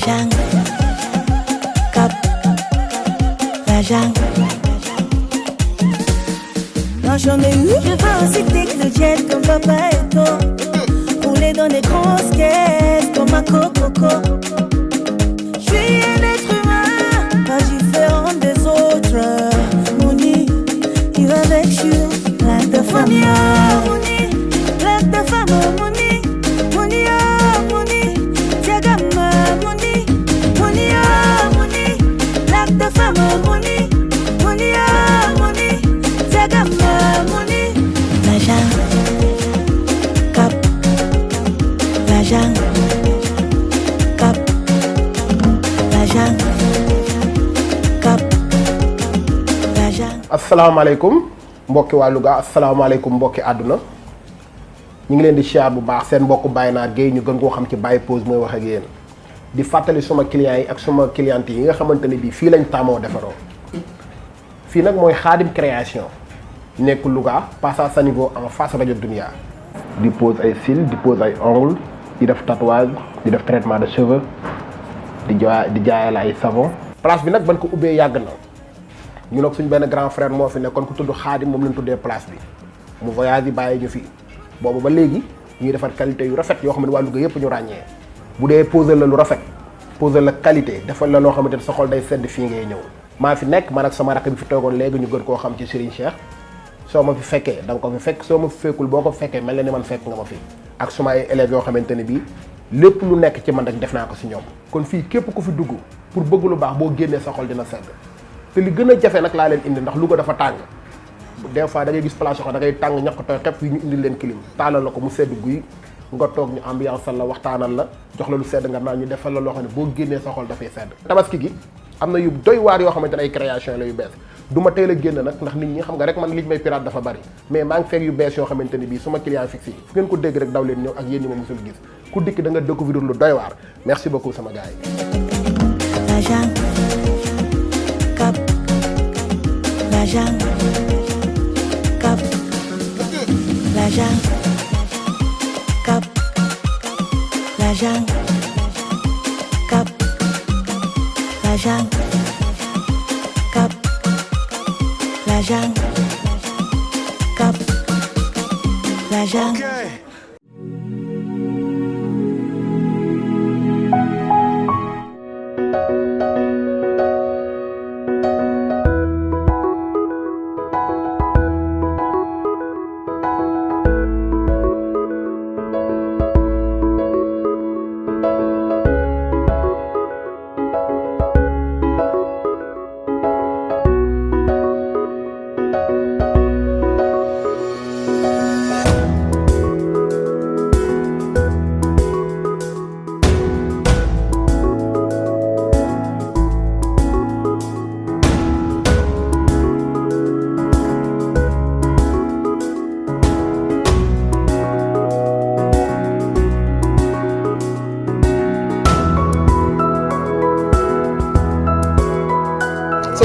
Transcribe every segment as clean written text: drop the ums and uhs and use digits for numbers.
jungle, cap, la jungle. Non, j'en ai eu. Je veux aussi le jet comme papa et toi. Rouler dans des grosses caisses comme un coco. Je suis un être humain, pas différent des autres. Mouni, il va avec you. Like the famille, Mouni, like the famille, Mouni, Mouni, Mouni, Diagama, Mouni, Mouni, Mouni, like the famille, Mouni, Mouni, Mouni, Diagama, Mouni. La jungle, cap, la jungle, cap, la jungle, cap, la jungle. asalaamaaleykum mbokki waa Louga asalaamaaleykum mbokki àdduna ñu ngi leen di siyaar bu baax seen mbokk Baye Naar Guèye ñu gën koo xam ci Baye Pose mooy wax ak yéen di fàttali suma clients yi ak suma clientes yi nga xamante ne bii fii lañ taamoo defaroo fii nag mooy Khadim création nekk Louga passage sa niveau en face rajo Dunia di pose ay cils di pose ay ongles di def tatouage di def traitement de cheveux di jaayal ay savon place bi nag ban ko ubbee yàgg na ñu nag suñ benn grand frère moo fi nekkoon ku tudd Khadim moom lañ tuddee place bi mu voyage yi bàyyi ñu fi boobu ba léegi ñuy defar qualité yu rafet yoo xam ne waa Louga yëpp ñu ràññee bu dee poser la lu rafet poser la qualité defal la loo xamante ne sa xol day sedd fii ngay ñëw maa fi nekk man ak sama rakk bi fi toogoon léegi ñu gën koo xam ci Serigne Cheikh soo ma fi fekkee da nga ko fi fekk soo ma fi fekkul boo ko fekkee mel na ni man fekk nga ma fi ak suma ay élèves yoo xamante ne bii lépp lu nekk ci man rek def naa ko si ñoom kon fii képp ku fi dugg pour bëgg lu baax boo génnee sa xol dina sedd te li gën a jafe nag laa leen indi ndax Louga dafa tàng des fois da ngay gis place yoo xam da ngay tàng ñaq tooy xepp yi ñu indi leen clim taalal la ko mu sedd guy nga toog ñu ambiance la waxtaanal la jox la lu sedd nga naan ñu defal la loo xam ne boo génnee sa xol dafay sedd tabaski gi am na yu doy waar yoo xamante ne ay création la yu bees du ma teel a génn nag ndax nit ñi xam nga rek man liñ may pirate dafa bari mais maa ngi fekk yu bees yoo xamante ne bii suma client fixe yi fu ngeen ko dégg rek daw leen ñëw ak yéen ñi ma musul gis ku dikk da nga découvrir lu doy waar merci beaucoup sama gars yi. La jungle, cap, la jungle, cap, la jungle, cap, la jungle, cap, la jungle, cap, la jungle, cap, la jungle.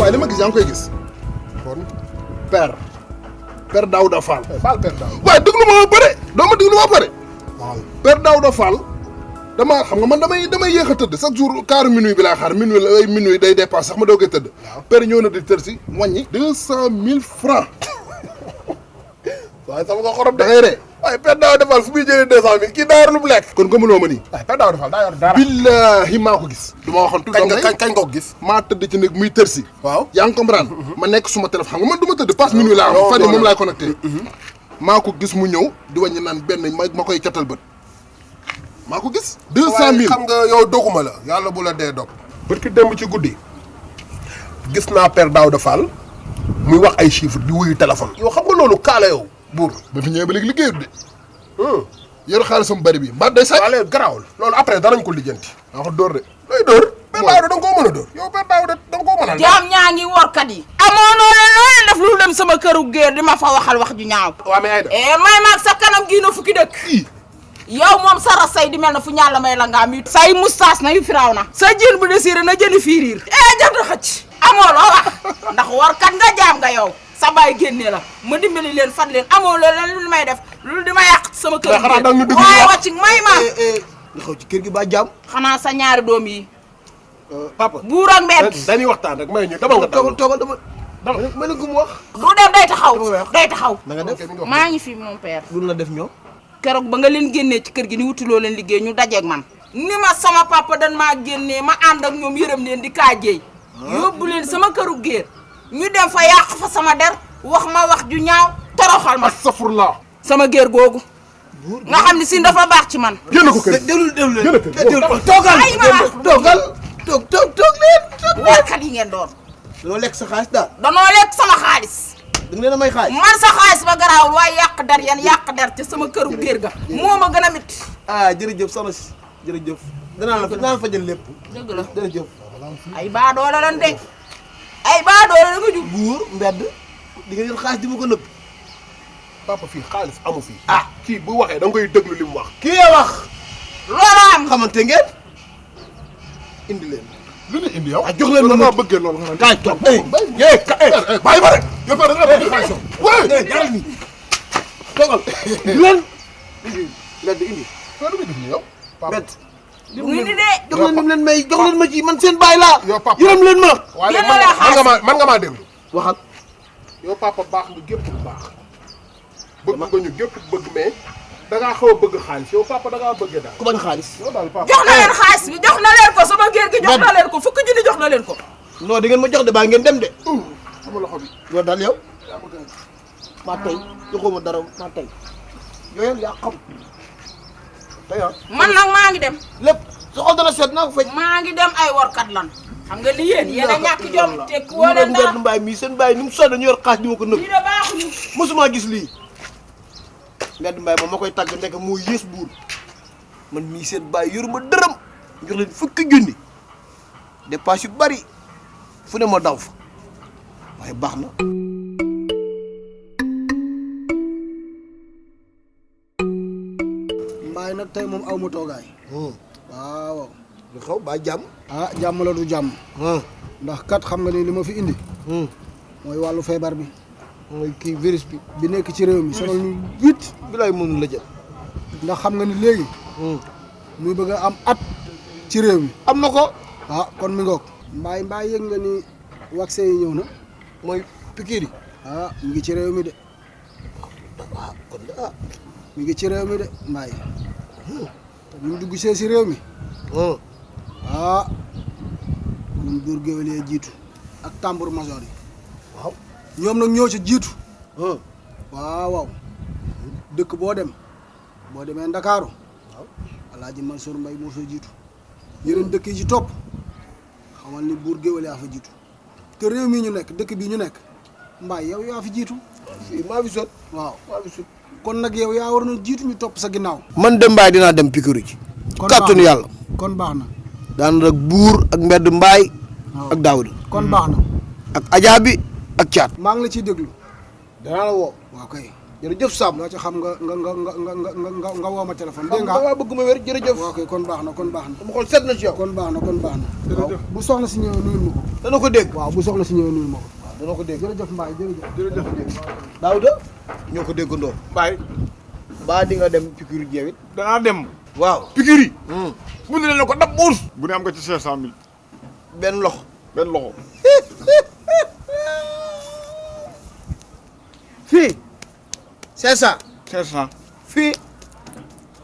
waaye li ma gis yaa ngi koy gis kon père Daouda Fall. Fall père Daouda. waaye déglu ma pare doo ma déglu ma pare. waaw père Daouda Fall damaa xam nga man damay yéex a tëdd chaque jour quart minuit bi laa xaar minuit day dépasse sax ma doogee tëdd. waaw père ñëw na di tër si wàññi. 200 000 francs. waaye sama nga xorom da ngay ree. waaye père Daouda Fall fu muy jëlee 200 000 kii daa yor lu mu lekk. kon gëmuloo ma nii. waaye père Daouda Fall daa yor dara. billaahi maa ko gis. du ma waxoon kañ nga ko gis. maa tëdd ci néeg muy tër si. waaw yaa ngi comprendre. ma nekk suma téléphone xam nga man du ma tëdd passe minuit laa am. fan yi moom laay connecté. maa ko gis mu ñëw di wàññi naan benn ma koy catal bët. maa ko gis. 200 000 xam nga yow doguma la yàlla bu la dee dog. parce que démb ci guddi gis naa père Daouda Fall muy wax ay chiffres di wuyu téléphone. yow xam nga loolu kaala yow buur. ba fi ñëwee ba léegi liggéeyut de. yor xaalisam bari bi mbaa day sàcc. waaw léegi garaawul loolu après danañ ko lijjanti. maa ko dóor de. looy dóor. père Daouda da nga koo mën a dóor. yow père Daouda da nga koo mën a. jaam ñaa ngi workat yi. amoo noonu looy def lu dem sama këru géer di ma fa waxal wax ju ñaaw. waaw mais Aïda. may maag sa kanam gii na fukki dëkk. yow moom sa rasay di mel na fu ñàlla may la nga am say moustache na yu firaaw na. sa jën bu désiré na jëni fiiriir. jant xëcc. amoo loo wax ndax workat nga jaam nga yow. sa baay génnee la ma dimbali leen fat leen amoo loolu lu may def lu di ma yàq sama kër gi waaye wàcc may ma nga xaw ci kër gi ba jàmm xanaa sa ñaari doom yi papa buur ak mbedd. dañuy waxtaan rek may ñu dama nga toogal dama ma ne ko mu wax. du dem day taxaw day taxaw. na nga def maa ngi fi mon père. lu la def ñoom. keroog ba nga leen génnee ci kër gi ni wutuloo leen liggéey ñu dajeeg man. ni ma sama papa dan maa génnee ma ànd ak ñoom yërëm leen di kaajéey. yóbbu leen sama këru géer. ñu dem fa yàq fa sama der wax ma wax ju ñaaw toroxal ma. astafurlah. sama géer googu. nga xam ni si dafa baax ci man. génn ko kër déglu toogal ay ma wax toog leen. warkat yi ngeen doon. danoo lekk sa xaalis daal. danoo lekk sama xaalis. da nga leen a may xaalis. man sa xaalis ba garaawul waaye yàq der yan yàq der ca sama këru géer ga. moo ma gën a mit. jërëjëf soxna si jërëjëf. danaa la fajal lépp. dëgg la jërëjëf. ay baadoola lan de. ay baadoola la nga jug. buur mbedd di nga jël xaalis di ma ko nëbb. papa fii xaalis amu fii. kii bu waxee da nga koy déglu li mu wax. kii wax. loolu am. xamante ngeen. indi leen. lu ñu indi yow. jox leen ma bëggee loolu nga kaay toog. bàyyi ma rek. yow da nga bëgg xaalis yow. jaral nii. toogal. indi leen. mbedd indi. lu muy def nii yow. mbedd. mu ngi ni de. jox leen leen may jox leen ma ci man seen baay laa. yow papa yërëm leen ma. waaye Yéen a la xaalis. man nga maa déglu. waxal. yow papa baax nga gépp bu baax. bëgg nga ñu gépp bëgg mais da ngaa xaw a bëgg xaalis yow papa da ngaa bëgg daal. ku bañ xaalis. yow daal papa. jox na leen xaalis bi jox na leen ko sama géer gi jox na leen ko fukki junni jox na leen ko. non di ngeen ma jox de baa ngeen dem de. sama loxo bi. loolu daal yow. maa tey joxoo ma dara maa tey. yooyu yaa xam. tey man nag maa ngi dem. lépp sa xol dana seet naa ko faj. maa ngi dem ay workat lan. xam nga li yéen a ñàkk jom te ku wala mbedd ndax mbaay mii seen mbaay ni mu sonn ñu yor xaalis di ma ko nëbb. lii de baaxuñu. mosuma gis lii. mbedd mbaay moom ma koy tàgg ndek moo yées buur man mii seen baay yoruma dërëm jox leen fukki junni dépense yu bari fu ne ma daw fa waaye baax na. mbaay nag tey moom aw ma toogaay. waaw. lu xaw ba jàmm. jàmm la du jàmm. ndax kat xam nga ni li ma fi indi. mooy wàllu feebar bi. mooy kii virus bi. bi nekk ci réew mi sonal ñu wit bilaay mënul la jël. ndax xam nga ni léegi. muy bëgg a am at ci réew mi. am na ko. kon mi ngoog. mbaay yëg nga ni vaccin yi ñëw na. mooy pikiir yi. mu ngi ci réew mi de. kon de mi ngi ci réew mi de mbaay. te ñu dugg see si réew mi. ñun buur géwél yee jiitu ak tambour major yi. waaw. ñoom nag ñoo ci jiitu. waaw. dëkk boo dem boo demee Ndakaaru. waaw Alaaji Mansour Mbaye moo fa jiitu. yeneen dëkk yi ci topp xamal ni buur géwél yaa fa jiitu. te réew mii ñu nekk dëkk bii ñu nekk mbaay yow yaa fi jiitu. fii maa fi sot. waaw maa fi sot. kon nag yow yaa war na jiitu ñu topp sa ginnaaw. man de mbaay dinaa dem pikiir ji. kàttanu yàlla. kon baax na. daan rek buur ak mbedd mbaay. ak Daouda. kon baax na. ak Adja bi ak Thiat. maa ngi la ciy déglu. danaa la woo. waaw kay. jërëjëf Sam. loo ci xam nga woo ma téléphone. dégg nga nga bëgg ma wér jërëjëf. waaw kay kon baax na kon baax na. sama xol set na ci yow. kon baax na kon baax na. jërëjëf bu soxna si ñëwee nuyul ma ko. dana ko dégg. waaw bu soxna si ñëwee nuyul ma ko. waaw dana ko dégg. jërëjëf Mbaye jërëjëf. Daouda. ñoo ko déggandoo. Baye baa di nga dem pikiir ji yow it. danaa dem waaw. piqûre yi mu ne leen ko dab uus bu ne am nga ci 500 000 benn loxo. benn loxo fii 500. 500 fii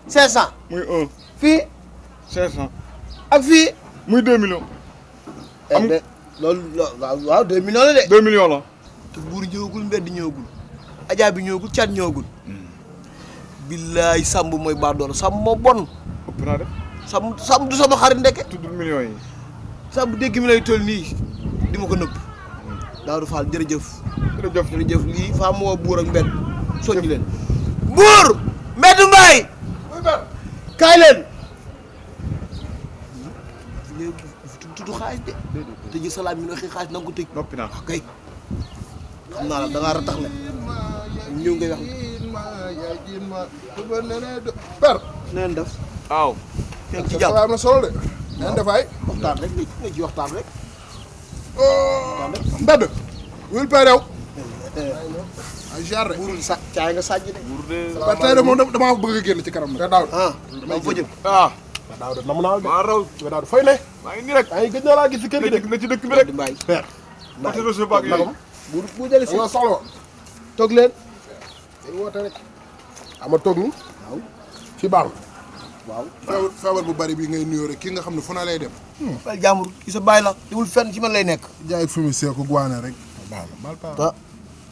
500. muy 1 fii 500 ak fii. muy 2 millions am loolu waaw 2 millions la de. 2 millions la te buur ñëwagul mbedd ñëwagul. Adja bi ñëwagul Thiat ñëwagul. billaay Samb mooy baadoola Samb moo bon. ëpp naa def Samb du sama xarit ndeke. tuddul millions yi Samb dégg mi lay toll nii di ma ko nëbb. Daouda Fall jërëjëf. jërëjëf lii faa mu woo buur ak mbedd soññi leen. buur mbedd mbaay kaay leen. léegi tudd xaalis de. te ji salaam mi waxi xaalis na nga ko tëj. noppi naa kay xam naa la da ngaa ratax le ñëw ngay wax. per neen def. waaw ngeen ci jàpp am na solo de neen defaay waxtaan rek nga ci waxtaan rek. mbedd wul per yow ay jar rek buurul sa caay nga sàjj de. buur de per tey de moom damaa bëgg a génn ci kanam nag daaw dama fa jëm. daaw de nam naa de. maa raw daaw de fay ne. maa ngi nii rek. ay gëj naa laa gis si kër gi de. na ci dëkk bi rek. Mbaye père. Mati Roche Ba ak yooyu. bu jëlee si nga soxla woon. toog leen. dañu woote rek. ama toog ni. waaw fi baax na. waaw feebar bu bari bi ngay nuyoo rek kii nga xam ne fu na lay dem. fay jàmbur ki sa bàyyi la diwul fenn ci man lay nekk jaay fi mu seeku guwaane rek. baax na baal paa. ah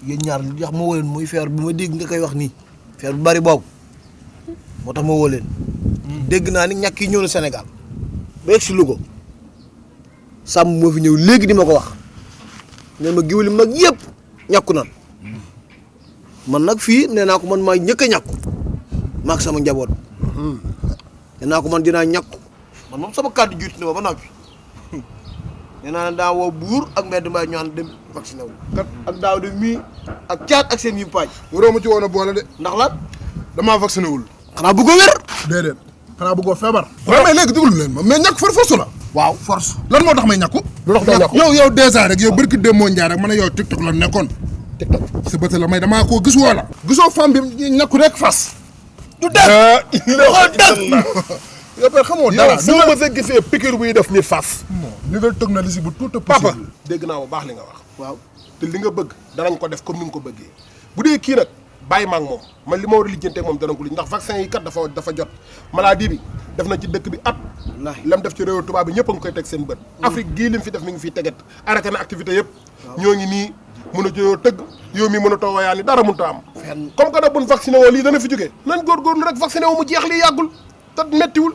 yéen ñaar li tax ma woo leen muy feer bi ma dégg nga koy wax nii feer bu bari boobu moo tax ma woo leen dégg naa ni ñàkk yi ñëw na Sénégal ba yegg si Louga sàmm moo fi ñëw léegi di ma ko wax ne ma giwli mag yëpp ñàkku nan man nag fii nee naa ko man maa ñëkk a ñàkku maak sama njaboot nee naa ko man dinaa ñàkku man moom sama kàddu jiitu na ma ba noppi nee naa ne daa woo buur ak mbedd mbaay ñu ànd dem vacciné wu kat ak daaw de mii ak caat ak seen yu paaj waroo ma ci woon a boole de. ndax lan damaa vacciné wul. xanaa bëggoo wér déedéet xanaa bëggoo feebar. waaw mais léegi déglu leen ma mais ñàkk far force la. waaw force lan moo tax may ñàkku. lu tax doo ñàkku yow dèjà rek yow barki Demba Ndiaye rek ma ne yow TikTok la nekkoon. TikTok sa bët la may damaa koo gis woo la. gisoo femme bi ñàkku rek fas. du dem loxo dem. yow père xamoo dara. yow fu ma sa gisee piqûre buy def ni fas. nouvelle technologie bu tout est papa possible. dégg naa bu baax li nga wax. waaw te li nga bëgg danañ ko def comme ni nga ko bëggee bu dee kii nag bàyyi ma ak moom man li ma war a lijjantee moom danañ ko lijj ndax vaccin yi kat dafa jot maladie bi def na ci dëkk bi at. lam def ci réew tubaab bi ñëpp a ngi koy teg seen bët. Afrique gii lim fi def mi ngi fiy teget arrêté na activité yëpp. ñoo ngi nii mën a jëyoo tëgg yow mi mën a too wayaa ni dara mënut a am. comme que nag buñ vacciné woo lii dana fi jógee nañ góorgóorlu rek vacciné wu mu jeex lii yàggul te mettiwul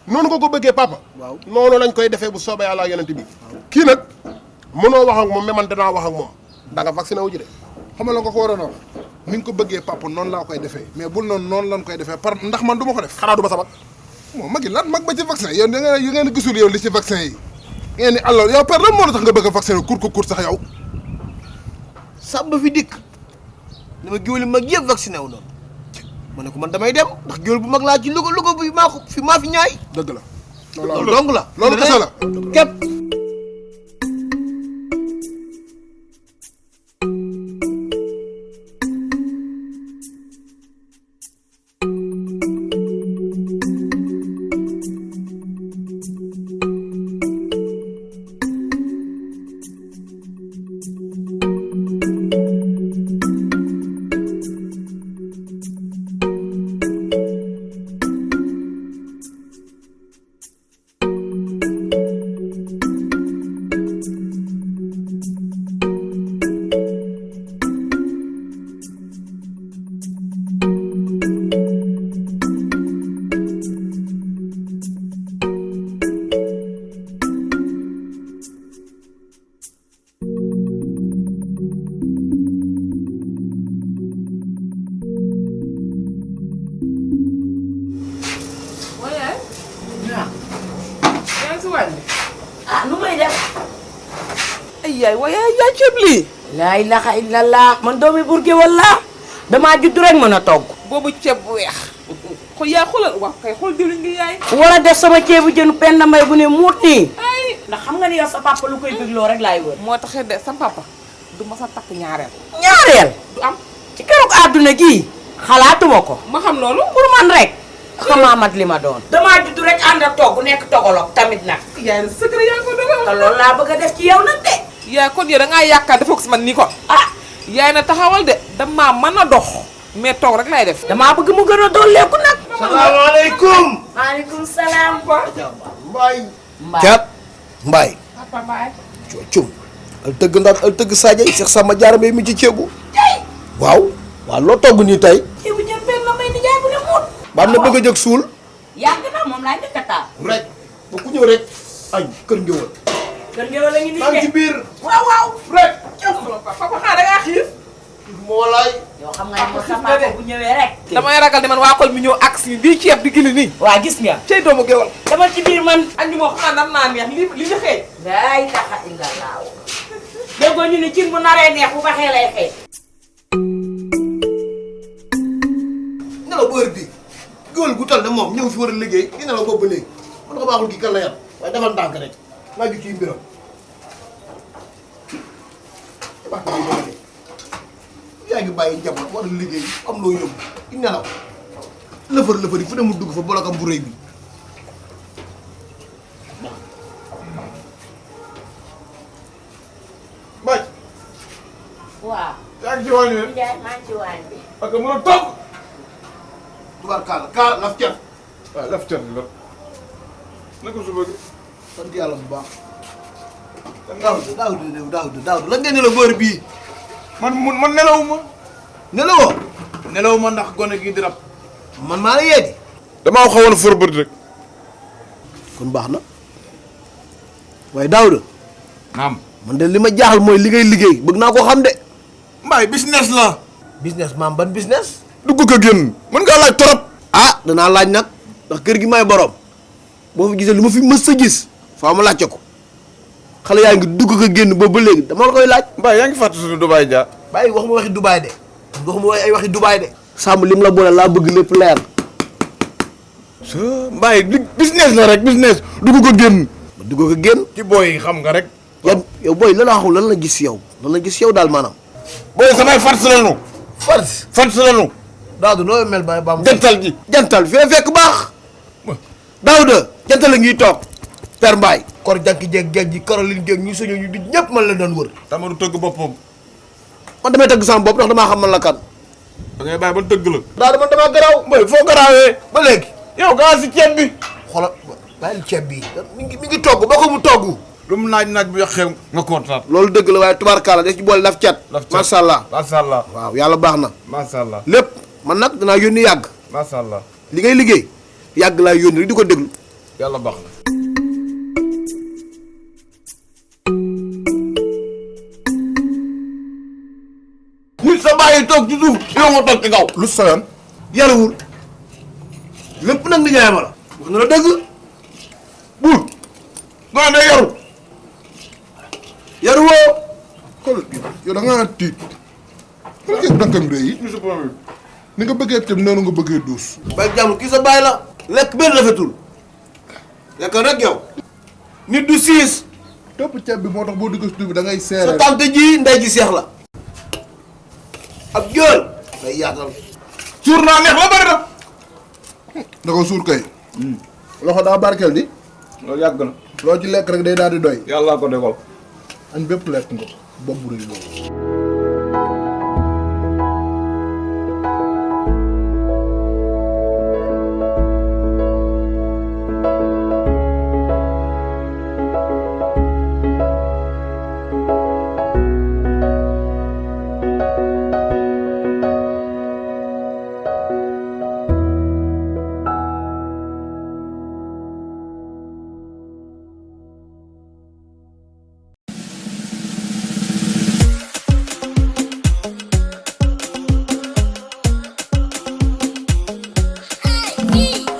noonu nga ko bëggee papa. waaw noonu lañ koy defee bu soobee yàlla ak yonent bi kii nag mënoo wax ak moom mais man danaa wax ak moom da nga vacciné wu ji de. xam nga ko waroon a wax ni nga ko bëggee papa noonu laa koy defee mais bul noonu lañ koy defee par ndax man du ma ko def. xanaa du ma sa mag. moom mag yi lan mag ba ci vaccin yow da ngeen gisul yow li ci vaccin yi ngeen ni alors yow père lan moo tax nga bëgg a vacciner kur sax yow. sàmm ba fi dikk dama géwél mag yëpp vacciné wu noonu ma ne ko man damay dem ndax géwél bu mag laa ci Louga bi maa fi ñaay dëgg la. loolu dong la loolu kese la. képp ah nu may def ay yaay waaye yaa ceeb lii laa ilaha illallah man doomi burge walla damaa judd rek mën a togg boobu ceeb bu weex xool yaay xoolal wax kay xool diwlin ngi yaay war a def sama ceebu jën penn may bu ne muut nii ay ndax xam nga ni yow sa papa lu koy bégloo rek laay wër moo taxee de sa papa du ma sa takk ñaareel du am ci keroog àdduna gii xalaatuma ko ma xam loolu pour man rek xamaa mat li ma doon damaa judd rek ànd ak togg nekk togoloog tamit nag yaay na secret yaa ko dogal te loolu laa bëgg a def ci yow nag de yaay kon yow da ngaa yaakaar defoo ko si man nii ko ah yaay na taxawal de damaa mën a dox mais toog rek lay def damaa bëgg mu gën a dooleeku nag salaamaaleykum maaleykum salaam mbaay caat mbaay papa mbaay cum al tëgg ndax al tëgg Sadio Cheikh Samba Diarra Mbaye mi ci ceebu waaw loo togg nii tey ceebu jën benn la may nijaay bu ne muut baam na bëgg a jóg suul yàgg na moom laa njëkk a taal rek ba ku ñëw rek ay kër ngéwël kër ngéwël la ngi nii maa ngi ci de biir waaw rek papa xaa da ngaa xiif moo laay yow xam nga ne sa papa bu ñëwee rek damay ragal ne man waa xol mi ñëw ak si bii ceeb di gili nii waa gis nga cey doomu géwal demal ci biir man añ bi moo xam naa naa neex li ñu xëy laa ilaha illallah déggoo ñu ne cin bu naree neex bu baxee lay xëy nelaw bu heure bii géwél gu tal ne moom ñëw fi war a liggéey di nelaw boobu ba léegi man ko baaxul kii kan la yar waaye defal ndànk rek maa ngi ciy mbiram yaa ngi bàyyi njaboot war a liggéey am loo yóbbu di nelaw lëfër yi fu ne mu dugg fa bolokam bu rëy bi yaa ngi ci wàññi leen. Ndiaye maa ngi ci waañ bi. parce que mën a toog. tubaarkàlla kaa laf cat. waaw laf cat la. naka suba gi. sant yàlla bu baax. Daawuda lan ngeen ne la góor bii. man nelawuma. nelawoo. nelawuma ndax gone gi di rab. man maa la yeedi. damaa xawoon for bët rek. kon baax na waaye Daawuda. naam. man de li ma jaaxal mooy li ngay liggéey bëgg naa koo xam de. mbaay business la. business maam ban business. dugg ko génn. mën ngaa laaj torop. ah danaa laaj nag ndax kër gi may borom boo fi gisee lu ma fi mës a gis faa ma laajte ko xale yaa ngi dugg ko génn boobu ba léegi dama la koy laaj. mbaay yaa ngi fàtte suñu Dubaay Dia. bàyyi waxuma waxi Dubaay de waxuma ay waxi Dubaay de. sàmm lim la boole laa bëgg lépp leer. mbaay business la rek business dugg ko génn. ma dugg ko génn. ci booy yi xam nga rek. yan yow booy lan la waxul lan la gis yow lan la gis yow daal maanaam. booy samay fars lañu. fars lañu. Daawuda noo mel ba mu. jantal ji. jantal fee fekk baax. Daawuda jantal la ngi toog. Père Mbaye. kor jànki jeeg jeeg ji Caroline jeeg ñu soño ñu di ñëpp man la doon wër. tama du tëgg boppam. man damay tëgg sama bopp ndax damaa xam man la kan. da ngay bàyyi ba tëgg la. Daawuda man damaa garaaw. mbaay foo garaawee. ba léegi. yow gaa si ceeb bi. xoolal bàyyil ceeb bi mi ngi togg ba ko mu togg. lu mu naaj bu yàqee nga kontaan. loolu dëgg la waaye tubaarkaala da ci boole laf cat. macha allah macha allah. waaw yàlla baax na. macha allah. lépp man nag danaa yónni yàgg. macha allah. li ngay liggéey yàgg laa yónni rek di ko déglu. yàlla baax na. nit sa bàyyi toog ci suuf yow nga toog ci kaw. lu soyoon. yaruwul lépp nag ni jaay ma la. wax na la dëgg. buur. nga ne yaru. yaruwoo. xool yow da ngaa tiit. xool kii dankam rëy yi. ni nga bëggee tëm noonu nga bëggee duus. bay jàmm kii sa bàyyi la. lekk benn rafetul. lekk rek yow. nit du siis. topp ceeb bi moo tax boo dugg si bi da ngay sa seere. tante ji ndey ji seex la. ab jool. day yaatal. suur naa neex la bari na. da ko suur kay. loxo daa barkeel di. loolu yàgg na. loo ci lekk rek day daal di doy. yàlla ko déggoo. añ bépp lekk nga bopp bu rëy boobu.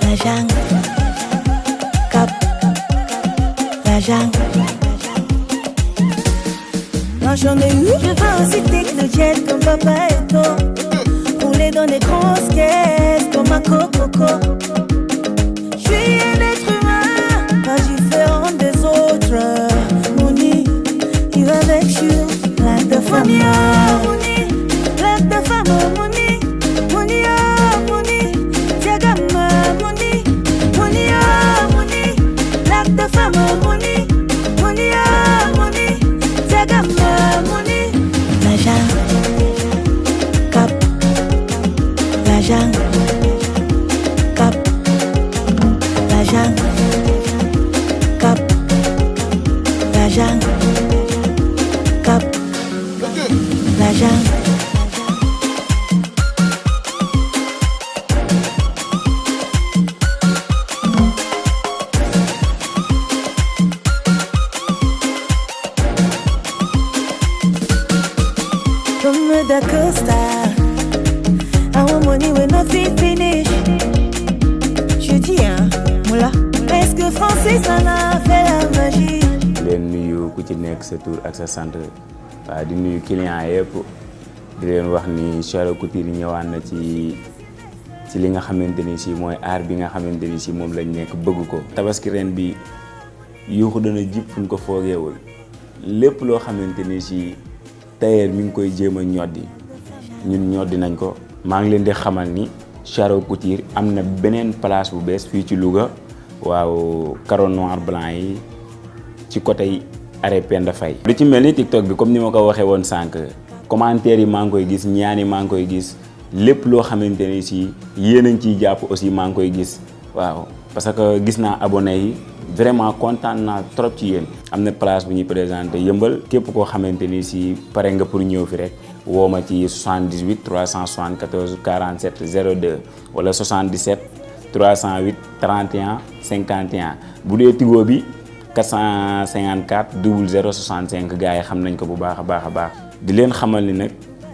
La jungle, cap, la jungle. Moi j'en ai eu, je veux aussi techno jet comme papa et toi. Rouler dans des grosses caisses comme un coco. Je suis un être humain, pas différent des autres. Mouni, il va avec you, plein de femmes. Mouni, plein de femmes, Mouni, Mouni, Mouni, Diagama, Mouni, Mouni, Mouni, plein de femmes, Mouni, Mouni, Mouni, Diagama, Mouni. La jungle, cap, la jungle, cap, la jungle, cap, la jungle, cap, la jungle. Comme da Costa, I want money when nothing finish. Je dis hein, moula, est-ce que Francis en a fait la magie? leen nuyu ku ci nekk sa tur ak sa sant waaw di nuyu client yëpp di leen wax ni Charo Couture ñëwaan na ci li nga xamante ni si mooy aar bi nga xamante ni si moom lañ nekk bëgg ko. tabaski ren bi yuuxu dana jib fu ñu ko foogeewul lépp loo xamante ni si tailleur mi ngi koy jéem a ñoddi ñun ñoddi nañ ko. maa ngi leen di xamal ni Charo Couture am na beneen place bu bees fii ci Louga waaw carreau noir blanc yi ci côté arrêt Penda Faye. lu ci mel ni TikTok bi comme ni ma ko waxee woon sànq commentaires yi maa ngi koy gis ñaan yi maa ngi koy gis lépp loo xamante ni si yéen a ngi ciy jàpp aussi maa ngi koy gis waaw parce que gis naa abonné yi vraiment kontaan naa trop ci yéen. am na place bu ñuy présenté yëmbal képp koo xamante ni si pare nga pour ñëw fi rek woo ma ci 78 374 47 02 wala 77 308 31 51 bu dee Tigo bi 454 00 65 gars yi xam nañ ko bu baax a baax a baax. di leen xamal ni nag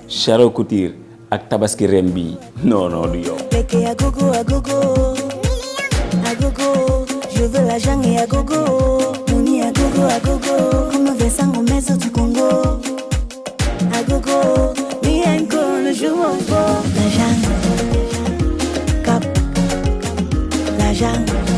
Charo Couture ak tabaski ren bi non du yow. Peke à gogo, à gogo. À gogo, je veux la jungle et à gogo. Moni à gogo. Comme le Vincent Gomez du Congo. À gogo, mi encore le jour au beau. La jungle, cap, la jungle.